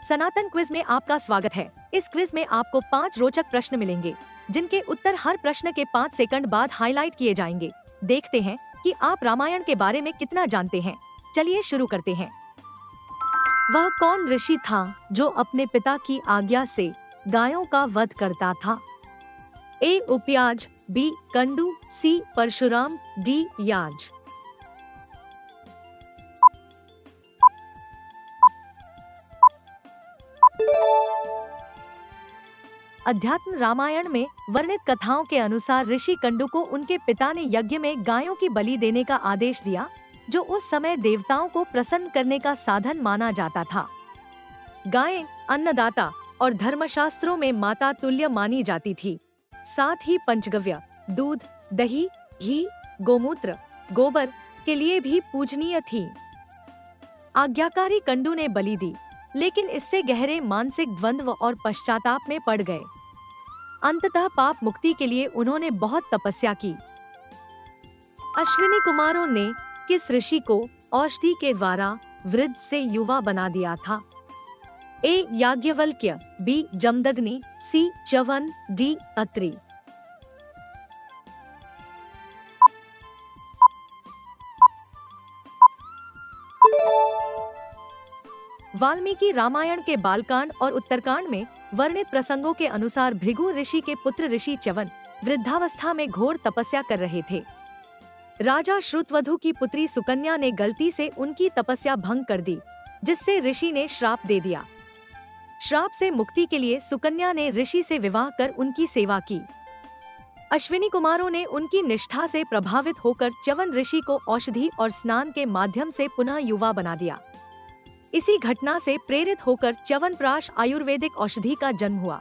सनातन quiz में आपका स्वागत है। इस क्विज में आपको 5 रोचक प्रश्न मिलेंगे, जिनके उत्तर हर प्रश्न के 5 सेकंड बाद हाईलाइट किए जाएंगे। देखते हैं कि आप रामायण के बारे में कितना जानते हैं। चलिए शुरू करते हैं। वह कौन ऋषि था जो अपने पिता की आज्ञा से गायों का वध करता था? ए उपयाज, बी कंडू, सी परशुराम, डी याज। अध्यात्म रामायण में वर्णित कथाओं के अनुसार ऋषि कंडू को उनके पिता ने यज्ञ में गायों की बलि देने का आदेश दिया, जो उस समय देवताओं को प्रसन्न करने का साधन माना जाता था। गायें अन्नदाता और धर्मशास्त्रों में माता तुल्य मानी जाती थी। साथ ही पंचगव्य, दूध, दही, घी, गोमूत्र, गोबर के लिए भी पूजनीय थी। आज्ञाकारी कंडू ने बलि दी, लेकिन इससे गहरे मानसिक द्वंद्व और पश्चाताप में पड़ गए। अंततः पाप मुक्ति के लिए उन्होंने बहुत तपस्या की। अश्विनी कुमारों ने किस ऋषि को औषधि के द्वारा वृद्ध से युवा बना दिया था? ए याज्ञवल्क्य, बी जमदग्नि, सी च्यवन, डी अत्रि। वाल्मीकि रामायण के बालकांड और उत्तरकांड में वर्णित प्रसंगों के अनुसार भृगु ऋषि के पुत्र ऋषि च्यवन वृद्धावस्था में घोर तपस्या कर रहे थे। राजा श्रुतवधु की पुत्री सुकन्या ने गलती से उनकी तपस्या भंग कर दी, जिससे ऋषि ने श्राप दे दिया। श्राप से मुक्ति के लिए सुकन्या ने ऋषि से विवाह कर उनकी सेवा की। अश्विनी कुमारों ने उनकी निष्ठा से प्रभावित होकर च्यवन ऋषि को औषधि और स्नान के माध्यम से पुनः युवा बना दिया। इसी घटना से प्रेरित होकर च्यवनप्राश आयुर्वेदिक औषधि का जन्म हुआ।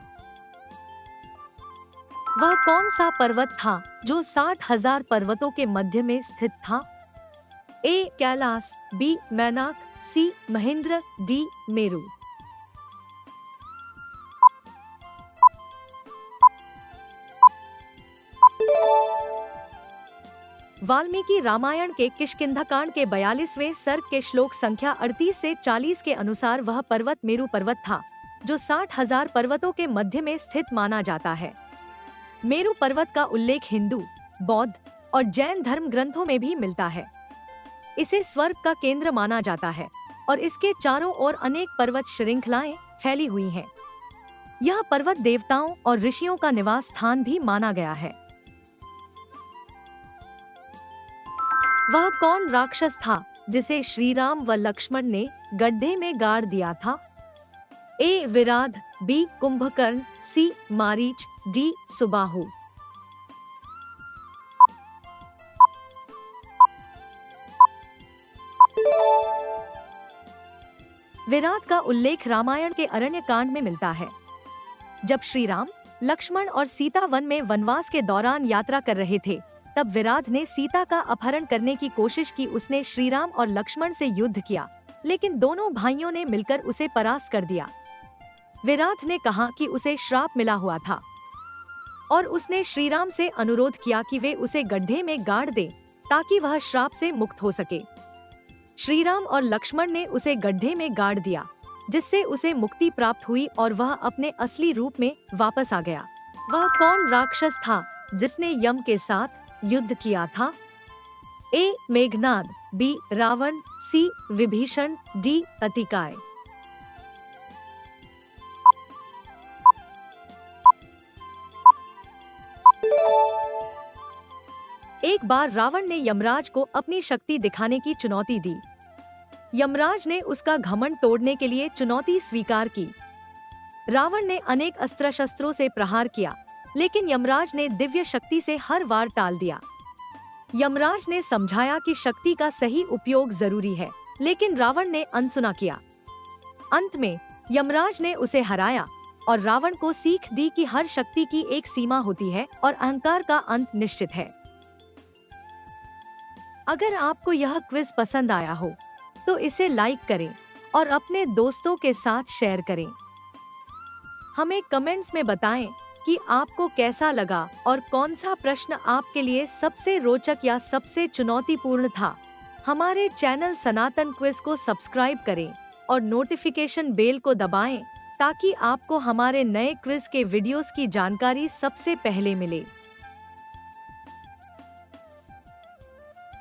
वह कौन सा पर्वत था जो 60,000 पर्वतों के मध्य में स्थित था? ए कैलाश, बी मैनाक, सी महेंद्र, डी मेरु। वाल्मीकि रामायण के किष्किंधाकांड के 42वें सर्ग के श्लोक संख्या 38 से 40 के अनुसार वह पर्वत मेरु पर्वत था, जो 60,000 पर्वतों के मध्य में स्थित माना जाता है। मेरु पर्वत का उल्लेख हिंदू, बौद्ध और जैन धर्म ग्रंथों में भी मिलता है। इसे स्वर्ग का केंद्र माना जाता है और इसके चारों ओर अनेक पर्वत श्रृंखलाएं फैली हुई हैं। यह पर्वत देवताओं और ऋषियों का निवास स्थान भी माना गया है। वह कौन राक्षस था जिसे श्री राम व लक्ष्मण ने गड्ढे में गाड़ दिया था? ए विराध, बी कुंभकर्ण, सी मारीच, डी सुबाहु। विराध का उल्लेख रामायण के अरण्य कांड में मिलता है। जब श्री राम, लक्ष्मण और सीता वन में वनवास के दौरान यात्रा कर रहे थे, तब विराध ने सीता का अपहरण करने की कोशिश की। उसने श्री राम और लक्ष्मण से युद्ध किया, लेकिन दोनों भाइयों ने मिलकर उसे परास्त कर दिया। विराध ने कहा कि उसे श्राप मिला हुआ था और उसने श्री राम से अनुरोध किया कि वे उसे गड्ढे में गाड़ दें, ताकि वह श्राप से मुक्त हो सके। श्री राम और लक्ष्मण ने उसे गड्ढे में गाड़ दिया, जिससे उसे मुक्ति प्राप्त हुई और वह अपने असली रूप में वापस आ गया। वह कौन राक्षस था जिसने यम के साथ युद्ध किया था? ए मेघनाद, बी रावण, सी विभीषण, डी अतिकाय। एक बार रावण ने यमराज को अपनी शक्ति दिखाने की चुनौती दी। यमराज ने उसका घमंड तोड़ने के लिए चुनौती स्वीकार की। रावण ने अनेक अस्त्र शस्त्रों से प्रहार किया, लेकिन यमराज ने दिव्य शक्ति से हर वार टाल दिया। यमराज ने समझाया कि शक्ति का सही उपयोग जरूरी है, लेकिन रावण ने अनसुना किया। अंत में यमराज ने उसे हराया और रावण को सीख दी कि हर शक्ति की एक सीमा होती है और अहंकार का अंत निश्चित है। अगर आपको यह क्विज पसंद आया हो, तो इसे लाइक करें और अपने दोस्तों के साथ शेयर करें। हमें कमेंट्स में बताएं कि आपको कैसा लगा और कौन सा प्रश्न आपके लिए सबसे रोचक या सबसे चुनौतीपूर्ण था। हमारे चैनल सनातन क्विज को सब्सक्राइब करें और नोटिफिकेशन बेल को दबाएं ताकि आपको हमारे नए क्विज के वीडियोस की जानकारी सबसे पहले मिले।